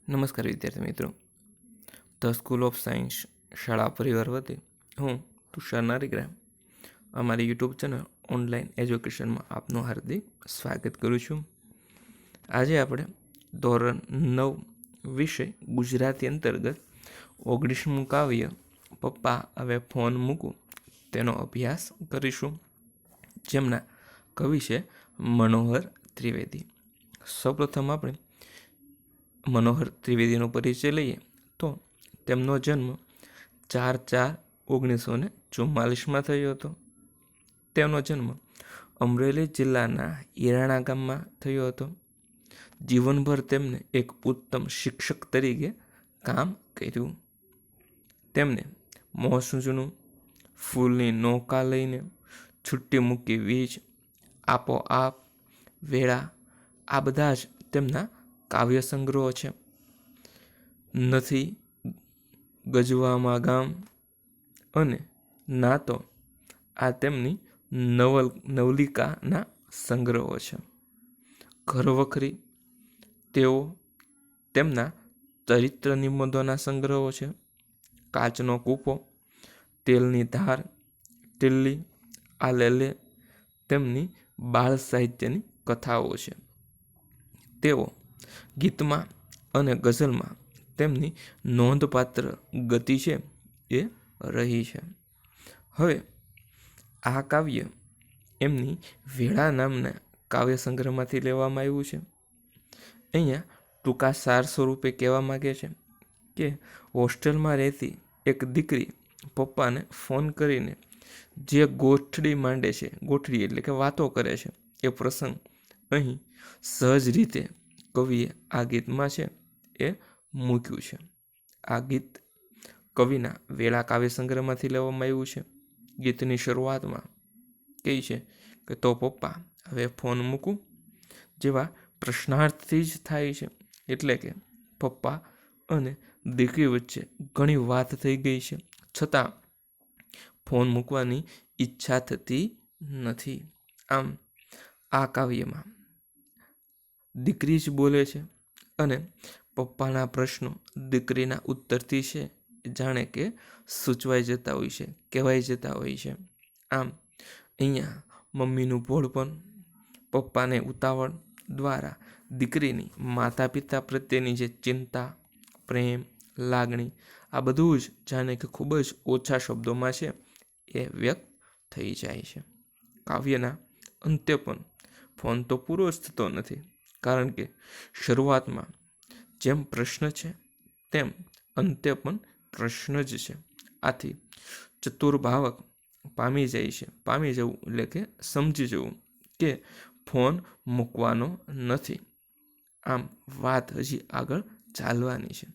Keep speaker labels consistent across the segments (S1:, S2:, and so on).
S1: નમસ્કાર વિદ્યાર્થી મિત્રો, ધ સ્કૂલ ઓફ સાયન્સ શાળા પરિવાર વતી હું તુષાર નારીગ્રામ અમારી યુટ્યુબ ચેનલ ઓનલાઈન એજ્યુકેશનમાં આપનું હાર્દિક સ્વાગત કરું છું. આજે આપણે ધોરણ 9 વિષય ગુજરાતી અંતર્ગત 19મું કાવ્ય પપ્પા હવે ફોન મૂકું તેનો અભ્યાસ કરીશું, જેમના કવિ છે મનોહર ત્રિવેદી. સૌપ્રથમ આપણે મનોહર ત્રિવેદીનો પરિચય લઈએ તો તેમનો જન્મ 4/4/1944 થયો હતો. તેમનો જન્મ અમરેલી જિલ્લાના ઈરાણા ગામમાં થયો હતો. જીવનભર તેમને એક ઉત્તમ શિક્ષક તરીકે કામ કર્યું. તેમને મોસૂંચનું, ફૂલની નૌકા લઈને, છુટ્ટી મૂકી વીજ, આપોઆપ, વેળા આ બધા જ તેમના કાવ્ય સંગ્રહો છે. નથી ગજવામાં ગામ અને ના તો આ તેમની નવલિકાના સંગ્રહો છે. ઘરવખરી તેઓ તેમના ચરિત્ર નિબંધોના સંગ્રહો છે. કાચનો કૂપો, તેલની ધાર, ટિલ્લી, આલેલે તેમની બાળ સાહિત્યની કથાઓ છે. તેઓ ગીતમાં અને ગઝલમાં તેમની નોંધપાત્ર ગતિ છે એ રહી છે. હવે આ કાવ્ય એમની વેળા નામના કાવ્ય સંગ્રહમાંથી લેવામાં આવ્યું છે. અહીંયા ટૂંકા સાર સ્વરૂપે કહેવા માગે છે કે હોસ્ટેલમાં રહેતી એક દીકરી પપ્પાને ફોન કરીને જે ગોઠડી માંડે છે, ગોઠડી એટલે કે વાતો કરે છે, એ પ્રસંગ અહીં સહજ રીતે કવિએ આ ગીતમાં છે એ મૂક્યું છે. આ ગીત કવિના વેળા કાવ્ય સંગ્રહમાંથી લેવામાં આવ્યું છે. ગીતની શરૂઆતમાં કહે છે કે તો પપ્પા હવે ફોન મૂકું જેવા પ્રશ્નાર્થથી જ થાય છે. એટલે કે પપ્પા અને દીકરી વચ્ચે ઘણી વાત થઈ ગઈ છે, છતાં ફોન મૂકવાની ઈચ્છા થતી નથી. આમ આ કાવ્યમાં દીકરી જ બોલે છે અને પપ્પાના પ્રશ્નો દીકરીના ઉત્તરથી છે જાણે કે સૂચવાઈ જતા હોય છે, કહેવાઈ જતા હોય છે. આમ અહીંયા મમ્મીનું ભોળપણ, પપ્પાને ઉતાવળ દ્વારા દીકરીની માતા પિતા પ્રત્યેની જે ચિંતા, પ્રેમ, લાગણી આ બધું જ જાણે કે ખૂબ જ ઓછા શબ્દોમાં છે એ વ્યક્ત થઈ જાય છે. કાવ્યના અંતે પણ ફોન તો પૂરો જ થતો નથી, કારણ કે શરૂઆતમાં જેમ પ્રશ્ન છે તેમ અંતે પણ પ્રશ્ન જ છે. આથી ચતુર્ભાવક પામી જવું એટલે કે સમજી જવું કે ફોન મૂકવાનો નથી. આમ વાત હજી આગળ ચાલવાની છે.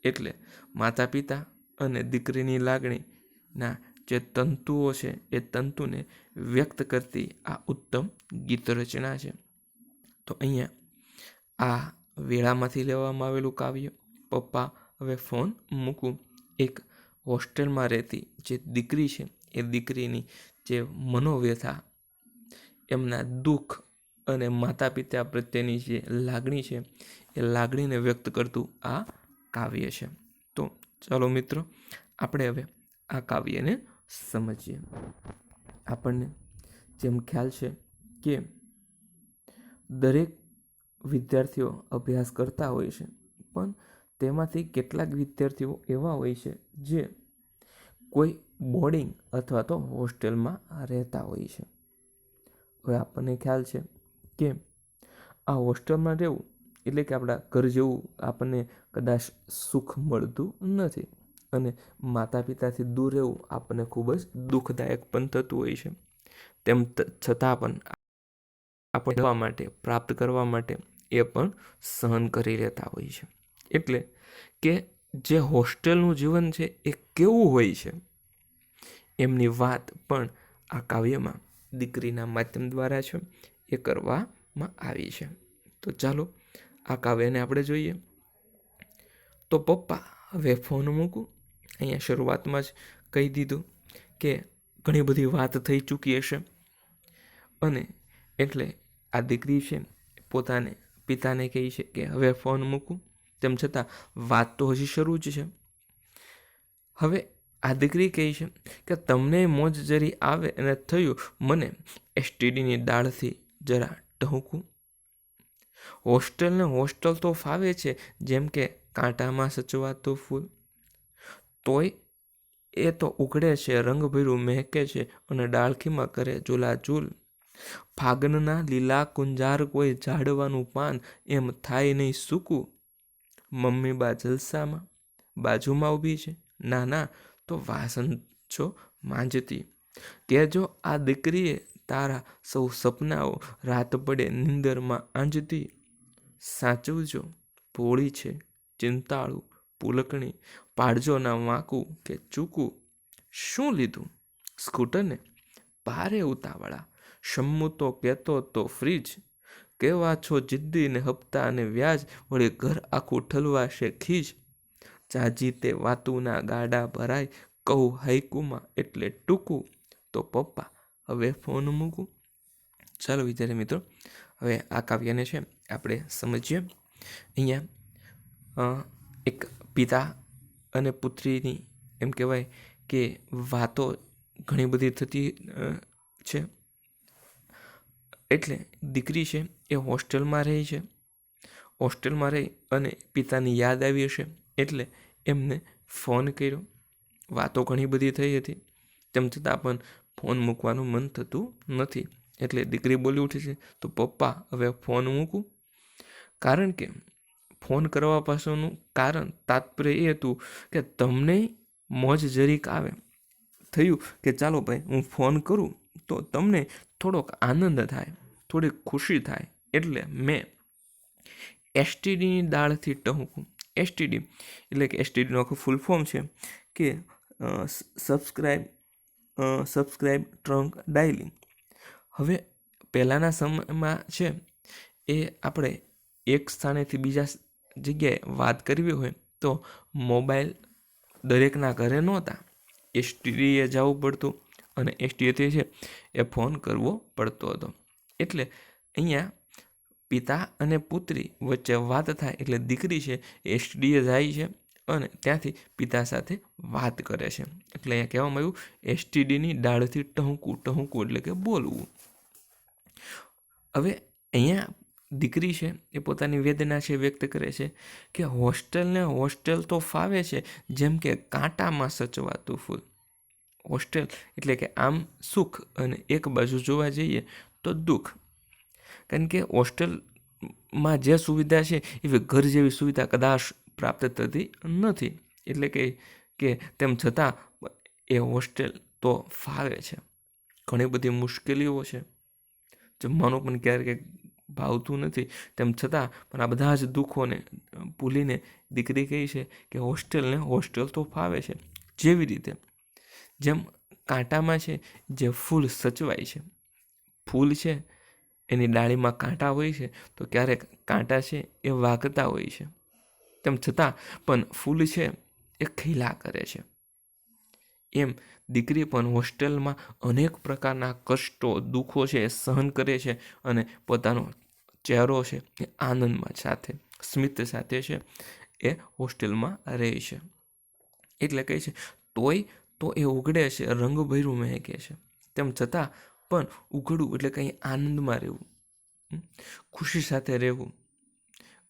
S1: એટલે માતા પિતા અને દીકરીની લાગણીના જે તંતુઓ છે એ તંતુને વ્યક્ત કરતી આ ઉત્તમ ગીત રચના છે. તો અહીંયા આ વેળામાંથી લેવામાં આવેલું કાવ્ય પપ્પા હવે ફોન મૂકું એક હોસ્ટેલમાં રહેતી જે દીકરી છે એ દીકરીની જે મનોવ્યથા, એમના દુઃખ અને માતા પિતા પ્રત્યેની જે લાગણી છે એ લાગણીને વ્યક્ત કરતું આ કાવ્ય છે. તો ચાલો મિત્રો, આપણે હવે આ કાવ્યને સમજીએ. આપણને જેમ ખ્યાલ છે કે દરેક વિદ્યાર્થીઓ અભ્યાસ કરતા હોય છે, પણ તેમાંથી કેટલાક વિદ્યાર્થીઓ એવા હોય છે જે કોઈ બોર્ડિંગ અથવા તો હોસ્ટેલમાં રહેતા હોય છે. હવે આપણને ખ્યાલ છે કે આ હોસ્ટેલમાં રહેવું એટલે કે આપણા ઘર જેવું આપણને કદાચ સુખ મળતું નથી, અને માતા પિતાથી દૂર રહેવું આપણને ખૂબ જ દુઃખદાયક પણ થતું હોય છે. તેમ છતાં પણ આપણે માટે પ્રાપ્ત કરવા માટે એ પણ સહન કરી લેતા હોય છે. એટલે કે જે હોસ્ટેલનું જીવન છે એ કેવું હોય છે એમની વાત પણ આ કાવ્યમાં દીકરીના માધ્યમ દ્વારા છે એ કરવામાં આવી છે. તો ચાલો આ કાવ્યને આપણે જોઈએ. તો પપ્પા હવે ફોન મૂકું, અહીંયા શરૂઆતમાં જ કહી દીધું કે ઘણી બધી વાત થઈ ચૂકી હશે, અને એટલે આ દીકરી છે પોતાને પિતાને કહે છે કે હવે ફોન મૂકું. તેમ છતાં વાત તો હજી શરૂ જ છે. હવે આ દીકરી કહે છે કે તમને મોજ જરી આવે અને થયું મને એસટીડીની દાળથી જરા ટહુકું. હોસ્ટેલ તો ફાવે છે જેમ કે કાંટામાં સચવાતું ફૂલ. તોય એ તો ઉઘડે છે, રંગભર્યું મહેકે છે અને ડાળખીમાં કરે ઝૂલાઝૂલ. ફાગણના લીલા કુંજાર કોઈ ઝાડવાનું પાન એમ થાય નહીં સૂકું. મમ્મી બા જલસામાં બાજુમાં ઊભી છે, ના તો વાસણ છો માંજતી. કહેજો આ દીકરીએ તારા સૌ સપનાઓ રાત પડે નીંદરમાં આંજતી. સાચવજો ભોળી છે ચિંતાળું પુલકણી, પાડજો ના વાંકું કે ચૂકું. શું લીધું સ્કૂટરને ભારે ઉતાવળા, શમ્મુ તો કહેતો તો ફ્રીજ. કેવા છો જિદ્દી ને હપ્તા અને વ્યાજ, વળી ઘર આખું ઠલવાશે ખીજ. જાજી તે વાતુના ગાડા ભરાય, કહું હાઈકુમાં એટલે ટૂંકું. તો પપ્પા હવે ફોન મૂકું. ચાલો વિદ્યાર્થી મિત્રો, હવે આ કાવ્યને છે આપણે સમજીએ. અહીંયા એક પિતા અને પુત્રીની એમ કહેવાય કે વાતો ઘણી બધી થતી છે. એટલે દીકરી છે એ હોસ્ટેલમાં રહી છે. હોસ્ટેલમાં રહી અને પિતાની યાદ આવી હશે એટલે એમને ફોન કર્યો. વાતો ઘણી બધી થઈ હતી, તેમ છતાં પણ ફોન મૂકવાનું મન થતું નથી. એટલે દીકરી બોલી ઉઠી છે, તો પપ્પા હવે ફોન મૂકું. કારણ કે ફોન કરવા પાછળનું કારણ તાત્પર્ય એ હતું કે તમને મોજ જરીક આવે. થયું કે ચાલો ભાઈ હું ફોન કરું તો તમને થોડોક આનંદ થાય, થોડીક ખુશી થાય. એટલે મેં એસટીડીની દાળથી ટહુકું. એસટીડી એટલે કે એસટીડીનું આખું ફૂલ ફોર્મ છે કે સબસ્ક્રાઇબ ટ્રંક ડાયલિંગ. હવે પહેલાંના સમયમાં છે એ આપણે એક સ્થાનેથી બીજા જગ્યાએ વાત કરવી હોય તો મોબાઈલ દરેકના ઘરે નહોતા. એસટીડીએ જવું પડતું અને એસટીડીથી છે એ ફોન કરવો પડતો હતો. એટલે અહીંયા પિતા અને પુત્રી વચ્ચે વાત થાય એટલે દીકરી છે એસટીડીએ જાય છે અને ત્યાંથી પિતા સાથે વાત કરે છે. એટલે અહીંયા કહેવામાં આવ્યું એસટીડીની દાળથી ટહુકું. ટહુકું એટલે કે બોલવું. હવે અહીંયા દીકરી છે એ પોતાની વેદના છે વ્યક્ત કરે છે કે હોસ્ટેલ તો ફાવે છે જેમ કે કાંટામાં સચવાતું ફૂલ. હોસ્ટેલ એટલે કે આમ સુખ અને એક બાજુ જોવા જઈએ તો દુઃખ. કારણ કે હોસ્ટેલમાં જે સુવિધા છે એવી ઘર જેવી સુવિધા કદાચ પ્રાપ્ત થતી નથી. એટલે કે તેમ છતાં એ હોસ્ટેલ તો ફાવે છે. ઘણી બધી મુશ્કેલીઓ છે, જમવાનું પણ ક્યારેક ભાવતું નથી. તેમ છતાં પણ આ બધા જ દુઃખોને ભૂલીને દીકરી કહી છે કે હોસ્ટેલ તો ફાવે છે. જેવી રીતે જેમ કાંટામાં છે જે ફૂલ સચવાય છે. ફૂલ છે એની ડાળીમાં કાંટા હોય છે તો ક્યારેક કાંટા છે એ વાગતા હોય છે. તેમ છતાં પણ ફૂલ છે એ ખીલા કરે છે. એમ દીકરી પણ હોસ્ટેલમાં અનેક પ્રકારના કષ્ટો દુઃખો છે એ સહન કરે છે અને પોતાનો ચહેરો છે એ આનંદમાં સાથે સ્મિત સાથે છે એ હોસ્ટેલમાં રહે છે. એટલે કહે છે તોય તો એ ઉઘડે છે, રંગભર્યું મહેકે છે. તેમ છતાં પણ ઉઘડું એટલે કંઈ આનંદમાં રહેવું, ખુશી સાથે રહેવું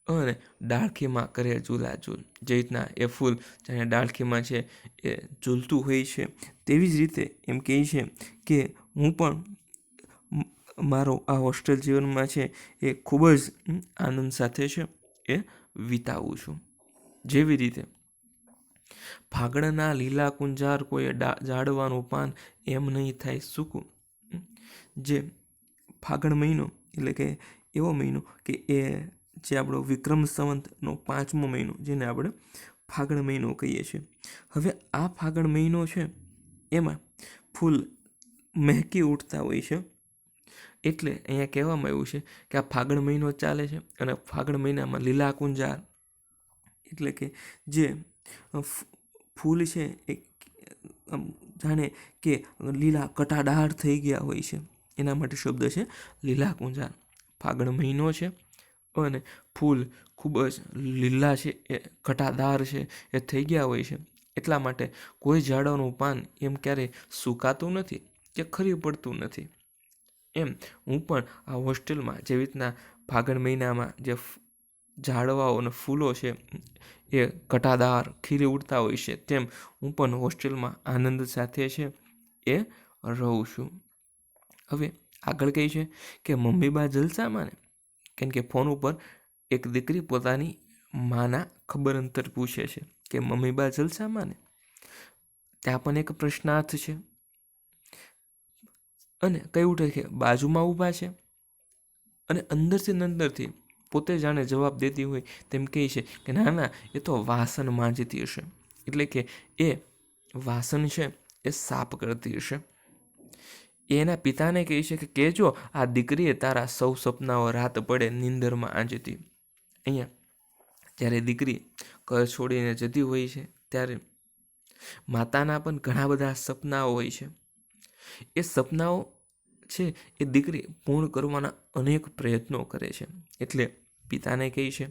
S1: અને ડાળખીમાં કરે ઝૂલાઝૂલ. જે રીતના એ ફૂલ જાણે ડાળખીમાં છે એ ઝૂલતું હોય છે તેવી જ રીતે એમ કહે છે કે હું પણ મારો આ હોસ્ટેલ જીવનમાં છે એ ખૂબ જ આનંદ સાથે છે એ વિતાવું છું. જેવી રીતે ફાગણના લીલા કુંજાર કોઈ ઝાડવાનું પાન એમ નહીં થાય સૂકું. જે ફાગણ મહિનો એટલે કે એવો મહિનો કે એ જે આપણો વિક્રમ સંવતનો 5મો મહિનો જેને આપણે ફાગણ મહિનો કહીએ છીએ. હવે આ ફાગણ મહિનો છે એમાં ફૂલ મહેકી ઉઠતા હોય છે. એટલે અહીંયા કહેવામાં આવ્યું છે કે આ ફાગણ મહિનો ચાલે છે અને ફાગણ મહિનામાં લીલા કુંજાર એટલે કે જે ફૂલ છે એ જાણે કે લીલા કટાડાળ થઈ ગયા હોય છે એના માટે શબ્દ છે લીલા કુંજાર. ફાગણ મહિનો છે અને ફૂલ ખૂબ જ લીલા છે, એ ઘટાદાર છે, એ થઈ ગયા હોય છે. એટલા માટે કોઈ ઝાડવાનું પાન એમ ક્યારેય સુકાતું નથી કે ખરી પડતું નથી. એમ હું પણ આ હોસ્ટેલમાં જેવી રીતના ફાગણ મહિનામાં જે ઝાડવાઓ અને ફૂલો છે એ ઘટાદાર ખીલી ઉડતા હોય છે, તેમ હું પણ હોસ્ટેલમાં આનંદ સાથે છે એ રહું છું. હવે આગળ કહે છે કે મમ્મી બા જલસામાં ને, કેમ કે ફોન ઉપર એક દીકરી પોતાની માના ખબર અંતર પૂછે છે કે મમ્મી બા જલસામાં ને. ત્યાં પણ એક પ્રશ્નાર્થ છે અને કઈ ઉઠે કે બાજુમાં ઊભા છે અને અંદરથી પોતે જાણે જવાબ દેતી હોય તેમ કહે છે કે ના ના, એ તો વાસણ માંજતી હશે, એટલે કે એ વાસણ છે એ સાફ કરતી હશે. એના પિતાને કહે છે કે કહેજો આ દીકરીએ તારા સૌ સપનાઓ રાત પડે નીંદરમાં આંજતી. અહીંયા જ્યારે દીકરી ઘર છોડીને જતી હોય છે ત્યારે માતાના પણ ઘણા બધા સપનાઓ હોય છે. એ સપનાઓ છે એ દીકરી પૂર્ણ કરવાના અનેક પ્રયત્નો કરે છે. એટલે પિતાને કહે છે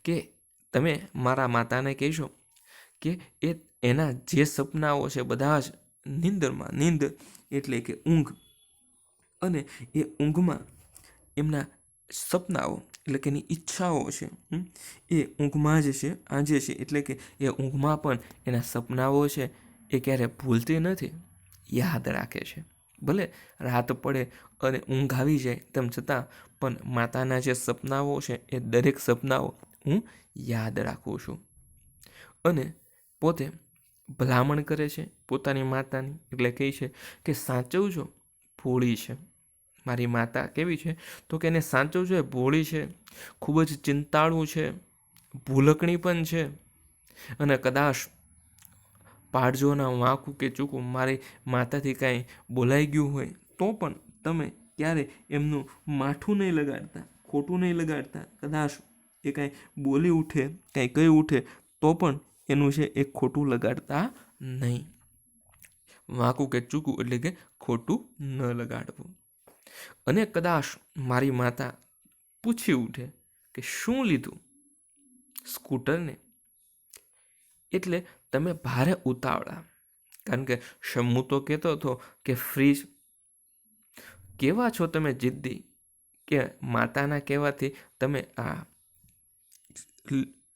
S1: કે તમે મારા માતાને કહેશો કે એના જે સપનાઓ છે બધા જ નીંદ એટલે કે ઊંઘ, અને એ ઊંઘમાં એમના સપનાઓ એટલે કે એની ઈચ્છાઓ છે એ ઊંઘમાં જ છે આંજે છે. એટલે કે એ ઊંઘમાં પણ એના સપનાઓ છે એ ક્યારે ભૂલતી નથી, યાદ રાખે છે. ભલે રાત પડે અને ઊંઘ આવી જાય તેમ છતાં પણ માતાના જે સપનાઓ છે એ દરેક સપનાઓ હું યાદ રાખું છું. અને પોતે ભલામણ કરે છે પોતાની માતાની, એટલે કહે છે કે સાચવજો, ભોળી છે. મારી માતા કેવી છે તો કે એને સાચવજો, એ ભોળી છે, ખૂબ જ ચિંતાળુ છે, ભૂલકણી પણ છે, અને કદાચ પાડજોના વાંકું કે ચૂકું મારી માતાથી કાંઈ બોલાઈ ગયું હોય તો પણ તમે ક્યારે એમનું માઠું નહીં લગાડતા, ખોટું નહીં લગાડતા. કદાચ એ કાંઈ બોલી ઉઠે, કાંઈ કહી ઉઠે તો પણ એનું છે એ ખોટું લગાડતા નહીં. વાંકું કે ચૂકું એટલે કે ખોટું ન લગાડવું. અને કદાચ મારી માતા પૂછી ઉઠે કે શું લીધું, સ્કૂટરને, એટલે તમે ભારે ઉતાવળા, કારણ કે શમ્મુ તો કહેતો હતો કે ફ્રીજ. કેવા છો તમે જિદ્દી, કે માતાના કહેવાથી તમે આ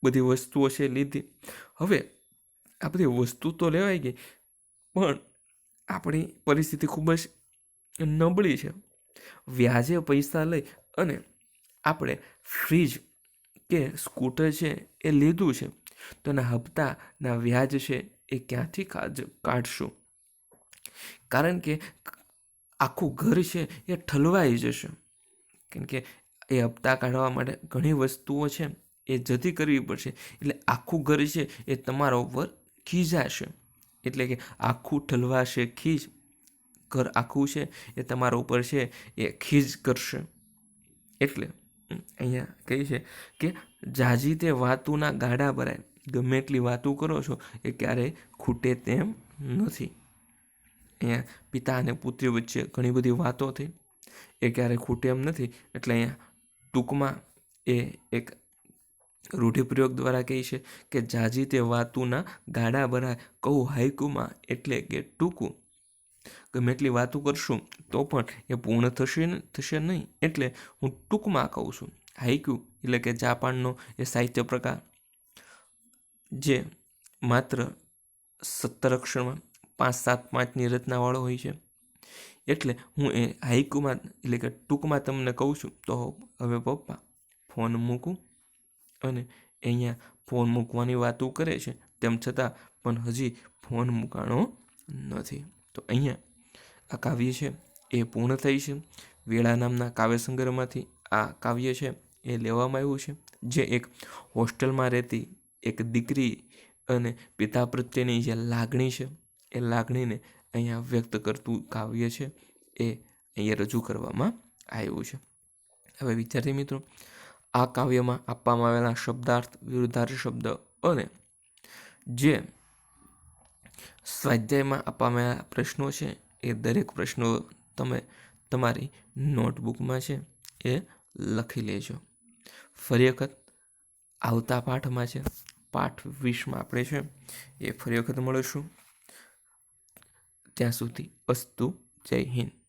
S1: બધી વસ્તુઓ છે લીધી. હવે આ બધી વસ્તુ તો લેવાઈ ગઈ, પણ આપણી પરિસ્થિતિ ખૂબ જ નબળી છે. વ્યાજે પૈસા લઈ અને આપણે ફ્રીજ કે સ્કૂટર છે એ લીધું છે, તો એના હપ્તાના વ્યાજ છે એ ક્યાંથી કાઢશું? કારણ કે આખું ઘર છે એ ઠલવાઈ જશે. કેમ કે એ હપ્તા કાઢવા માટે ઘણી વસ્તુઓ છે એ જતી કરવી પડશે. એટલે આખું ઘર છે એ તમારા ઉપર ખીજાશે. એટલે કે આખું ઠલવાશે, ખીજ. ઘર આખું છે એ તમારા ઉપર છે એ ખીજ કરશે. એટલે અહીંયા કહે છે કે જાજી તે વાતુના ગાડા ભરાય, ગમે એટલી વાતું કરો છો એ ક્યારેય ખૂટે તેમ નથી. અહીંયા પિતા અને પુત્રી વચ્ચે ઘણી બધી વાતો થઈ, એ ક્યારેય ખૂટે એમ નથી. એટલે અહીંયા ટૂંકમાં એ એક રૂઢિપ્રયોગ દ્વારા કહે છે કે જાજી તે વાતુના ગાડા ભરાય, કહું હાઈકુમાં એટલે કે ટૂંકું. ગમે એટલી વાતું કરશું તો પણ એ પૂર્ણ થશે નહીં, એટલે હું ટૂંકમાં કહું છું. હાઈકુ એટલે કે જાપાનનો એ સાહિત્ય પ્રકાર જે માત્ર 17 અક્ષરમાં 5-7-5ની રચનાવાળો હોય છે. એટલે હું એ હાઈકુમાં એટલે કે ટૂંકમાં તમને કહું છું. તો હવે પપ્પા ફોન મૂકું, અને અહીંયા ફોન મૂકવાની વાતો કરે છે તેમ છતાં પણ હજી ફોન મૂકાણો નથી. તો અહીંયા આ કાવ્ય છે એ પૂર્ણ થઈ છે. વેળા નામના કાવ્ય સંગ્રહમાંથી આ કાવ્ય છે એ લેવામાં આવ્યું છે, જે એક હોસ્ટેલમાં રહેતી એક દીકરી અને પિતા પ્રત્યેની જે લાગણી છે એ લાગણીને અહીંયા વ્યક્ત કરતું કાવ્ય છે એ અહીંયા રજૂ કરવામાં આવ્યું છે. હવે વિદ્યાર્થી મિત્રો, આ કાવ્યમાં આપવામાં આવેલા શબ્દાર્થ, વિરુદ્ધાર્થ શબ્દ અને જે સ્વાધ્યાયમાં આપવામાં આવેલા પ્રશ્નો છે એ દરેક પ્રશ્નો તમે તમારી નોટબુકમાં છે એ લખી લેજો. ફરી વખત આવતા પાઠમાં છે, પાઠ 20માં આપણે છે એ ફરી વખત મળીશું. ત્યાં સુધી અસ્તુ. જય હિન્દ.